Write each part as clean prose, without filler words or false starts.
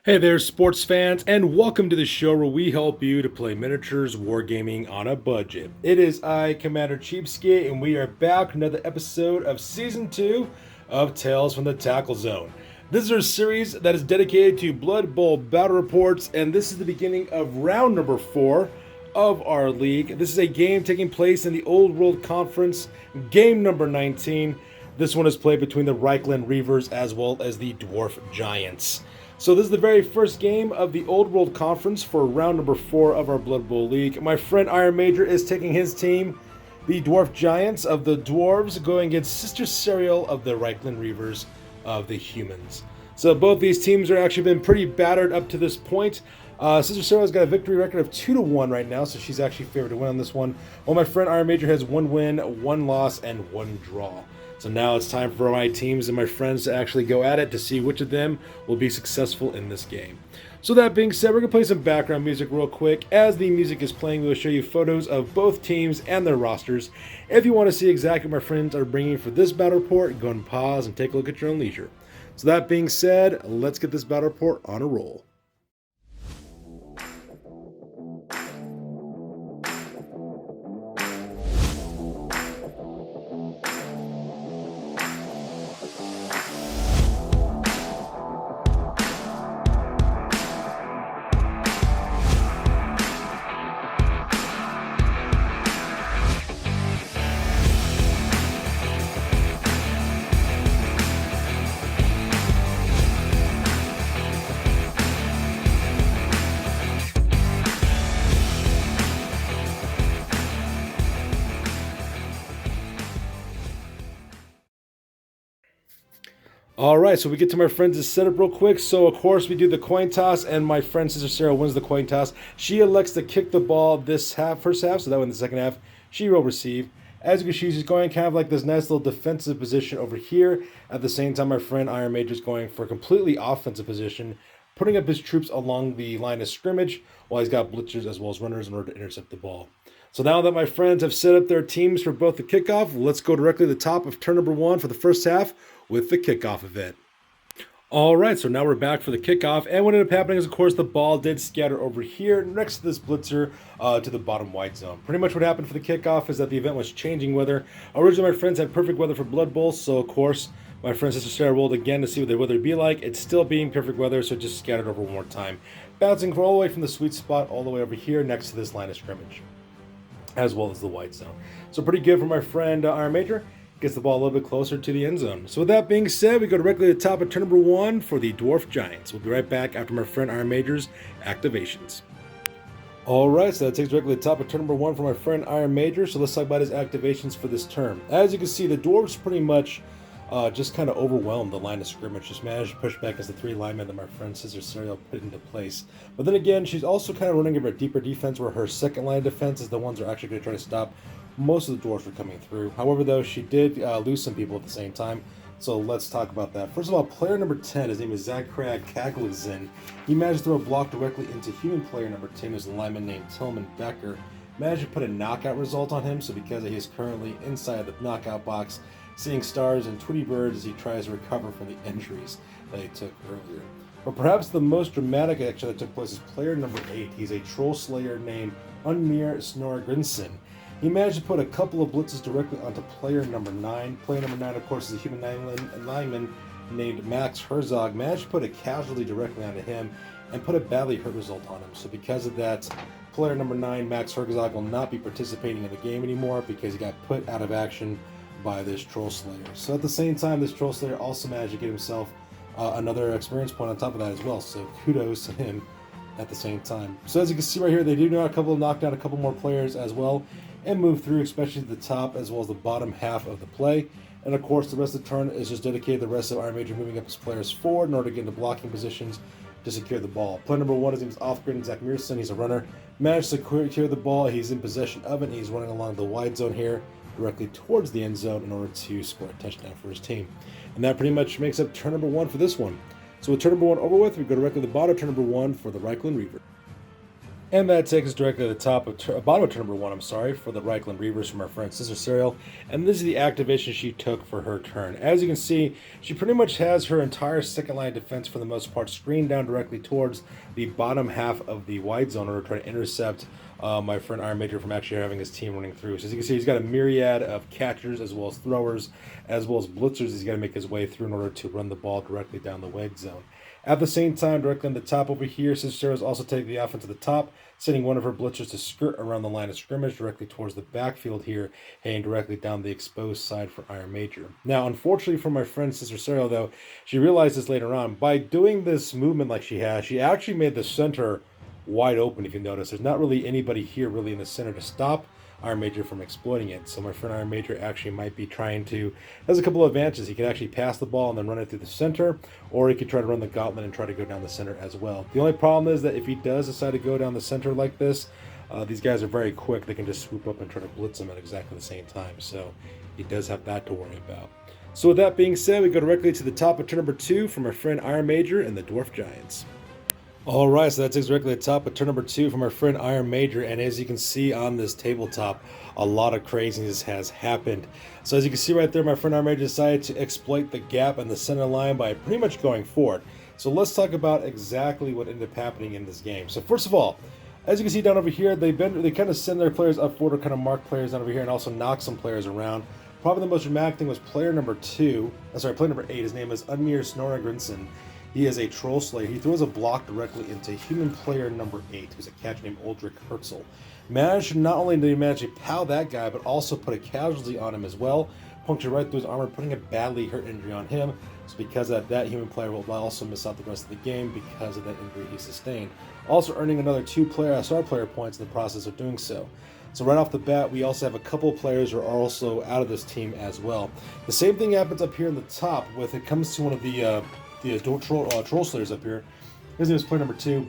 Hey there, sports fans, and welcome to the show where we help you to play miniatures wargaming on a budget. It is I, Commander Cheapskate, and we are back with another episode of Season 2 of Tales from the Tackle Zone. This is our series that is dedicated to Blood Bowl battle reports, and this is the beginning of round number 4 of our league. This is a game taking place in the Old World Conference, game number 19. This one is played between the Reikland Reavers as well as the Dwarf Giants. So this is the very first game of the Old World Conference for round number 4 of our Blood Bowl League. My friend Iron Major is taking his team, the Dwarf Giants of the Dwarves, going against Sister Serial of the Reikland Reavers of the Humans. So both these teams are actually been pretty battered up to this point. Sister Serial's got a victory record of 2-1 right now, so she's actually favored to win on this one. While my friend Iron Major has 1 win, 1 loss, and 1 draw. So now it's time for my teams and my friends to actually go at it to see which of them will be successful in this game. So that being said, we're going to play some background music real quick. As the music is playing, we'll show you photos of both teams and their rosters. If you want to see exactly what my friends are bringing for this battle report, go and pause and take a look at your own leisure. So that being said, let's get this battle report on a roll. Alright, so we get to my friends' setup real quick. So, of course, we do the coin toss, and my friend Sister Sarah wins the coin toss. She elects to kick the ball this first half, so that way in the second half, she will receive. As you can see, she's going kind of like this nice little defensive position over here. At the same time, my friend Iron Major is going for a completely offensive position, putting up his troops along the line of scrimmage, while he's got blitzers as well as runners in order to intercept the ball. So now that my friends have set up their teams for both the kickoff, let's go directly to the top of turn number 1 for the first half with the kickoff event. All right, so now we're back for the kickoff, and what ended up happening is, of course, the ball did scatter over here next to this blitzer to the bottom white zone. Pretty much what happened for the kickoff is that the event was changing weather. Originally, my friends had perfect weather for Blood Bowl, so of course, my friend Sister Sarah rolled again to see what the weather would be like. It's still being perfect weather, so it just scattered over one more time, bouncing all the way from the sweet spot all the way over here next to this line of scrimmage, as well as the white zone. So pretty good for my friend Iron Major. Gets the ball a little bit closer to the end zone. So with that being said, we go directly to the top of turn number 1 for the Dwarf Giants. We'll be right back after my friend Iron Major's activations. Alright, so that takes directly to the top of turn number 1 for my friend Iron Major. So let's talk about his activations for this turn. As you can see, the Dwarves pretty much just kind of overwhelmed the line of scrimmage. Just managed to push back as the 3 linemen that my friend Sister Serial put into place. But then again, she's also kind of running a deeper defense where her second line of defense is the ones that are actually going to try to stop most of the Dwarves were coming through. However, though, she did lose some people at the same time. So let's talk about that. First of all, player number 10, his name is Zakrag Kaglizin. He managed to throw a block directly into human player number 10, who's a lineman named Tillman Becker. Managed to put a knockout result on him, so because he is currently inside the knockout box, seeing stars and Tweety birds as he tries to recover from the injuries that he took earlier. But perhaps the most dramatic action that took place is player number 8. He's a troll slayer named Unmir Snorgrinson. He managed to put a couple of blitzes directly onto player number 9. Player number 9, of course, is a human lineman named Max Herzog. Managed to put a casualty directly onto him and put a badly hurt result on him. So because of that, player number 9, Max Herzog, will not be participating in the game anymore because he got put out of action by this Troll Slayer. So at the same time, this Troll Slayer also managed to get himself another experience point on top of that as well. So kudos to him at the same time. So as you can see right here, they do knock down a couple more players as well and move through, especially to the top as well as the bottom half of the play. And of course, the rest of the turn is just dedicated to the rest of Iron Major moving up his players forward in order to get into blocking positions to secure the ball. Player number 1, his name is Othgren Zach Mearson. He's a runner. Managed to secure the ball. He's in possession of it. And he's running along the wide zone here, directly towards the end zone in order to score a touchdown for his team. And that pretty much makes up turn number 1 for this one. So with turn number 1 over with, we go directly to the bottom, turn number 1 for the Reikland Reavers. And that takes us directly to the top of bottom of turn number 1, I'm sorry, for the Reikland Reavers from our friend Sister Serial. And this is the activation she took for her turn. As you can see, she pretty much has her entire second line of defense for the most part screened down directly towards the bottom half of the wide zone in order to try to intercept my friend Iron Major from actually having his team running through. So as you can see, he's got a myriad of catchers as well as throwers, as well as blitzers he's got to make his way through in order to run the ball directly down the wide zone. At the same time, directly on the top over here, Sister Sarah is also taking the offense to the top, sending one of her blitzers to skirt around the line of scrimmage directly towards the backfield here, heading directly down the exposed side for Iron Major. Now, unfortunately for my friend Sister Sarah, though, she realized this later on. By doing this movement like she has, she actually made the center wide open, if you notice. There's not really anybody here really in the center to stop Iron Major from exploiting it. So my friend Iron Major actually might be trying to, has a couple of advantages. He could actually pass the ball and then run it through the center, or he could try to run the gauntlet and try to go down the center as well. The only problem is that if he does decide to go down the center like this, these guys are very quick. They can just swoop up and try to blitz him at exactly the same time. So he does have that to worry about. So with that being said, we go directly to the top of turn number 2 from our friend Iron Major and the Dwarf Giants. All right, so that takes directly to the top of turn number 2 from our friend Iron Major, and as you can see on this tabletop, a lot of craziness has happened. So as you can see right there, my friend Iron Major decided to exploit the gap in the center line by pretty much going for it. So let's talk about exactly what ended up happening in this game. So first of all, as you can see down over here, they kind of send their players up forward to kind of mark players down over here and also knock some players around. Probably the most dramatic thing was player number 8. His name is Unmir Snorregrinson. He is a troll slayer. He throws a block directly into human player number 8, who's a catcher named Uldrich Herzl. Not only did he manage to POW that guy, but also put a casualty on him as well, punctured right through his armor, putting a badly hurt injury on him. So because of that human player will also miss out the rest of the game because of that injury he sustained. Also earning another 2 star player points in the process of doing so. So right off the bat, we also have a couple of players who are also out of this team as well. The same thing happens up here in the top with it comes to one of the troll slayers up here. His name is player number 2.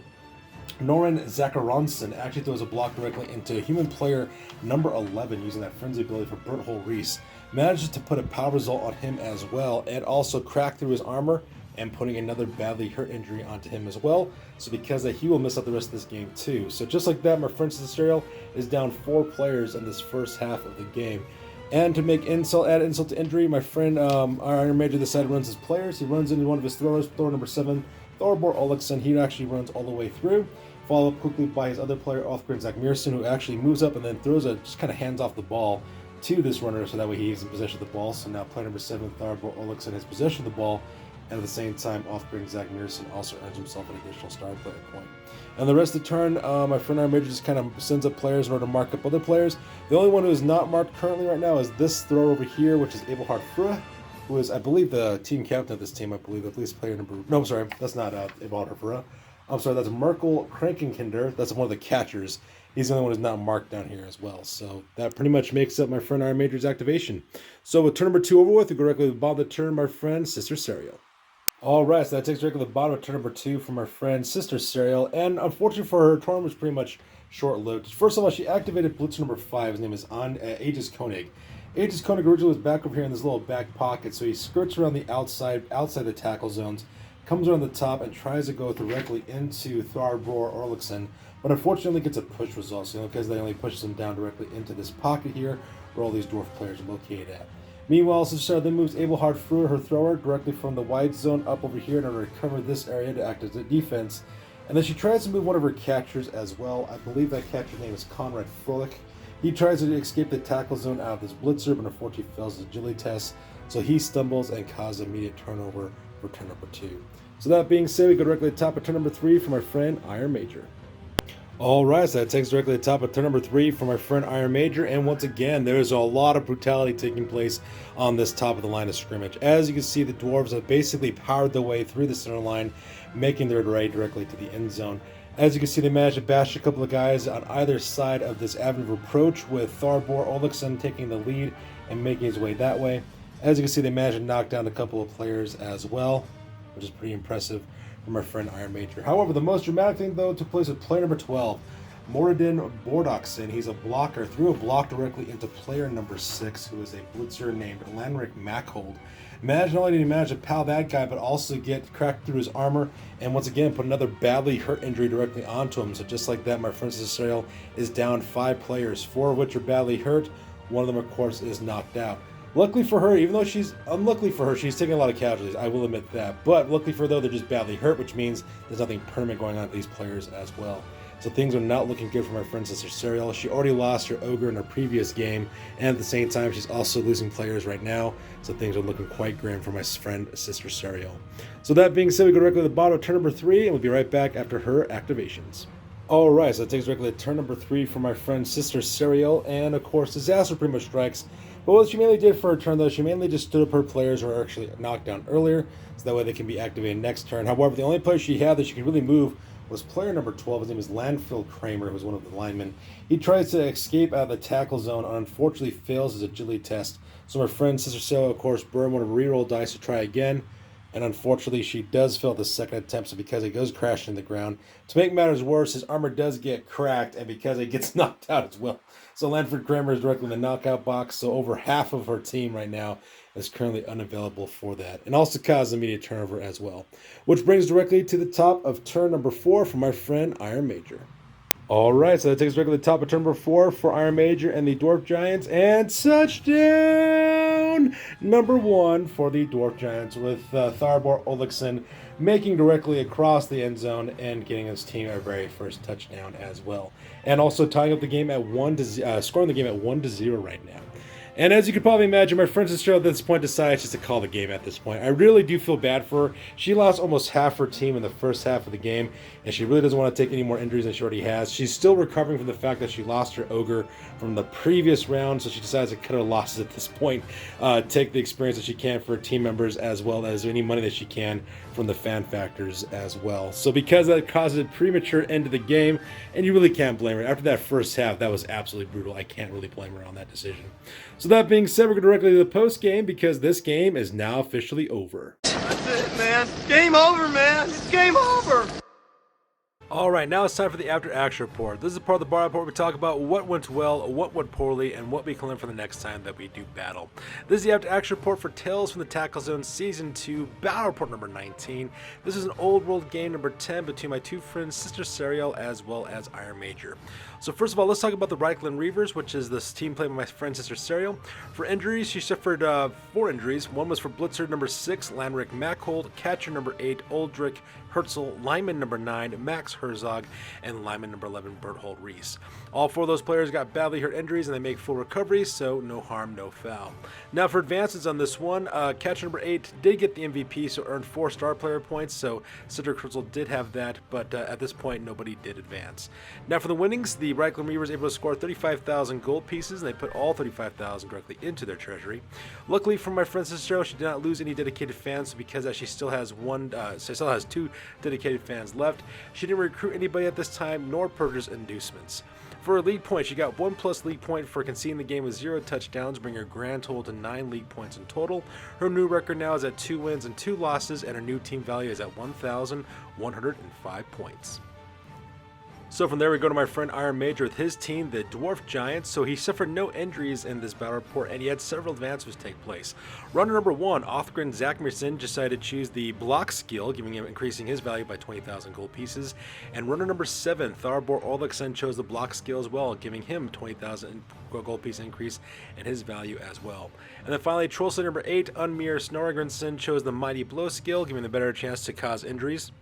Norin Zacharansson actually throws a block directly into human player number 11 using that frenzy ability for Berthol Reese. Manages to put a power result on him as well and also crack through his armor and putting another badly hurt injury onto him as well. So because of that, he will miss out the rest of this game too. So just like that, my friend Sister is down 4 players in this first half of the game. And to make add insult to injury, my friend Iron Major decided to run his players. He runs into one of his throwers, thrower number 7, Thorbor Olekson. He actually runs all the way through. Followed up quickly by his other player, Othgren Zachmirson, who actually moves up and then just kind of hands off the ball to this runner, so that way he's in possession of the ball. So now player number 7, Thorbor Olekson, has possession of the ball. And at the same time, Othgren Zachmirson also earns himself an additional star player point. And the rest of the turn, my friend Iron Major just kind of sends up players in order to mark up other players. The only one who is not marked currently right now is this thrower over here, which is Abelhard Frua, who is, I believe, the team captain of this team. I believe at least player number... No, I'm sorry. That's not Abelhard Frua. I'm sorry. That's Merkel Krankenkinder. That's one of the catchers. He's the only one who's not marked down here as well. So that pretty much makes up my friend Iron Major's activation. So with turn number 2 over with, we go directly to the bottom of the turn, my friend Sister Serial. All right, so that takes directly to the bottom of turn number 2 from our friend Sister Serial, and unfortunately for her, turn was pretty much short-lived. First of all, she activated Blitzer number 5. His name is Aegis Koenig. Aegis Koenig originally was back over here in this little back pocket, so he skirts around the outside the tackle zones, comes around the top, and tries to go directly into Thorbor Olekson, but unfortunately gets a push result, so because they only pushes him down directly into this pocket here, where all these dwarf players are located at. Meanwhile, Sister Sarah then moves Abelhard Frua, her thrower, directly from the wide zone up over here in order to cover this area to act as a defense. And then she tries to move one of her catchers as well. I believe that catcher's name is Conrad Froelich. He tries to escape the tackle zone out of this blitzer, but unfortunately fails his agility test. So he stumbles and causes immediate turnover for turn number 2. So that being said, we go directly to the top of turn number 3 from our friend Iron Major. All right, so that takes directly to the top of turn number 3 from our friend Iron Major, and once again, there's a lot of brutality taking place on this top of the line of scrimmage. As you can see, the Dwarves have basically powered their way through the center line, making their way directly to the end zone. As you can see, they managed to bash a couple of guys on either side of this avenue of approach, with Thorbor Olekson taking the lead and making his way that way. As you can see, they managed to knock down a couple of players as well, which is pretty impressive from our friend Iron Major. However, the most dramatic thing, though, took place with player number 12, Moradin Bordokson. He's a blocker, threw a block directly into player number 6, who is a blitzer named Lanric Mackhold. Imagine not only did he manage to pal that guy, but also get cracked through his armor, and once again put another badly hurt injury directly onto him. So just like that, my friend Cicerial is down 5 players, 4 of which are badly hurt. One of them, of course, is knocked out. Luckily for her, even though she's unluckily for her, she's taking a lot of casualties, I will admit that. But luckily for her, though, they're just badly hurt, which means there's nothing permanent going on with these players as well. So things are not looking good for my friend Sister Serial. She already lost her Ogre in her previous game, and at the same time, she's also losing players right now. So things are looking quite grim for my friend Sister Serial. So that being said, we go directly to the bottom of turn number 3, and we'll be right back after her activations. Alright, so that takes us directly to turn number 3 for my friend Sister Serial, and of course, disaster pretty much strikes. But what she mainly did for her turn, though, she mainly just stood up her players who are actually knocked down earlier, so that way they can be activated next turn. However, the only player she had that she could really move was player number 12. His name is Landfill Kramer, who was one of the linemen. He tries to escape out of the tackle zone and unfortunately fails his agility test. So my friend Sister Serial, of course, burned one of her reroll dice to try again. And unfortunately, she does fail the second attempt, so because it goes crashing to the ground. To make matters worse, his armor does get cracked, and because it gets knocked out as well. So Landford Kramer is directly in the knockout box, so over half of her team right now is currently unavailable for that. And also caused immediate turnover as well. Which brings directly to the top of turn number 4 for my friend Iron Major. Alright, so that takes us directly to the top of turn number 4 for Iron Major and the Dwarf Giants. And touchdown number 1 for the Dwarf Giants with Tharbor Olixon making directly across the end zone and getting his team our very first touchdown as well. And also tying up the game at scoring the game at 1-0 right now. And as you can probably imagine, my friend Sister at this point decides just to call the game at this point. I really do feel bad for her. She lost almost half her team in the first half of the game, and she really doesn't want to take any more injuries than she already has. She's still recovering from the fact that she lost her Ogre from the previous round, so she decides to cut her losses at this point, take the experience that she can for her team members, as well as any money that she can from the fan factors as well. So because that causes a premature end to the game, and you really can't blame her. After that first half, that was absolutely brutal. I can't really blame her on that decision. So that being said, we're going directly to the post game because this game is now officially over. That's it, man. Game over, man. It's game over. Alright, now it's time for the After Action Report. This is part of the bar report where we talk about what went well, what went poorly, and what we can learn for the next time that we do battle. This is the After Action Report for Tales from the Tackle Zone Season 2, Battle Report number 19. This is an old world game number 10 between my two friends, Sister Serial as well as Iron Major. So first of all, let's talk about the Reikland Reavers, which is this team played by my friend Sister Serial. For injuries, she suffered 4 injuries. One was for Blitzer number 6, Lanric Mackhold, Catcher number 8, Aldrich Herzl, lineman number 9, Max Herzog, and lineman number 11, Berthold Reese. All 4 of those players got badly hurt injuries and they make full recoveries, so no harm, no foul. Now for advances on this one, catcher number 8 did get the MVP, so earned 4 star player points, so Cedric Herzl did have that, but at this point nobody did advance. Now for the winnings, the Reikland Reavers able to score 35,000 gold pieces, and they put all 35,000 directly into their treasury. Luckily for my friend Sister, she did not lose any dedicated fans, because she still has 2 dedicated fans left. She didn't recruit anybody at this time, nor purchase inducements. For her league point, she got 1+ league point for conceding the game with 0 touchdowns, bringing her grand total to 9 league points in total. Her new record now is at 2 wins and 2 losses, and her new team value is at 1,105 points. So from there we go to my friend Iron Major with his team, the Dwarf Giants. So he suffered no injuries in this battle report, and he had several advances take place. Runner number 1, Othgren Zakmerson, decided to choose the block skill, increasing his value by 20,000 gold pieces. And runner number 7, Tharbor Olixon, chose the block skill as well, giving him 20,000 gold piece increase in his value as well. And then finally, Trollsley number 8, Unmir Snorregrensen, chose the Mighty Blow skill, giving the better chance to cause injuries.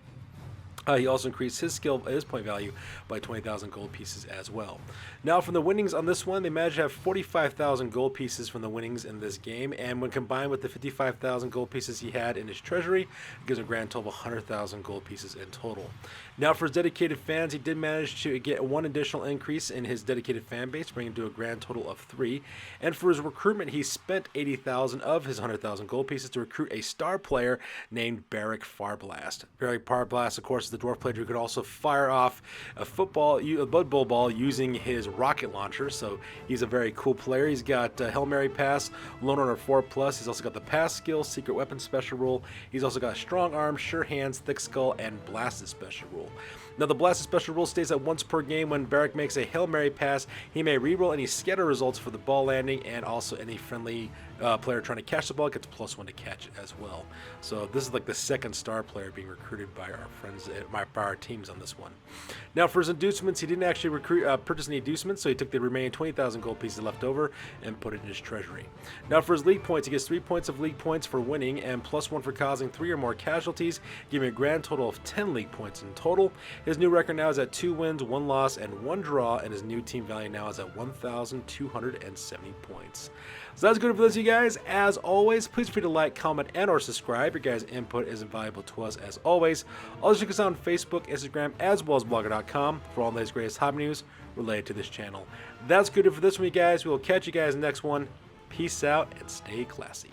He also increased his point value by 20,000 gold pieces as well. Now from the winnings on this one, they managed to have 45,000 gold pieces from the winnings in this game, and when combined with the 55,000 gold pieces he had in his treasury, it gives a grand total of 100,000 gold pieces in total. Now for his dedicated fans, he did manage to get 1 additional increase in his dedicated fan base, bringing him to a grand total of 3. And for his recruitment, he spent 80,000 of his 100,000 gold pieces to recruit a star player named Barrick Farblast. Barrick Farblast, of course, is the dwarf player who could also fire off a Blood Bowl ball using his rocket launcher. So he's a very cool player. He's got Hail Mary Pass, Lone Runner 4+. He's also got the Pass skill, Secret Weapon special rule. He's also got Strong Arm, Sure Hands, Thick Skull, and Blasted special rule. Now the Blasted special rule states that once per game when Varric makes a Hail Mary Pass, he may reroll any scatter results for the ball landing, and also any friendly player trying to catch the ball gets +1 to catch it as well. So this is like the second star player being recruited by our friends, by our teams on this one. Now for his inducements, he didn't actually purchase any inducements, so he took the remaining 20,000 gold pieces left over and put it in his treasury. Now for his league points, he gets 3 points of league points for winning and +1 for causing 3 or more casualties, giving a grand total of 10 league points in total. His new record now is at 2 wins, 1 loss, and 1 draw, and his new team value now is at 1,270 points. So that's good for this, you guys. As always, please feel free to like, comment, and or subscribe. Your guys' input is invaluable to us as always. Also check us out on Facebook, Instagram, as well as blogger.com for all the latest greatest hobby news related to this channel. That's good for this one, you guys. We will catch you guys next one. Peace out and stay classy.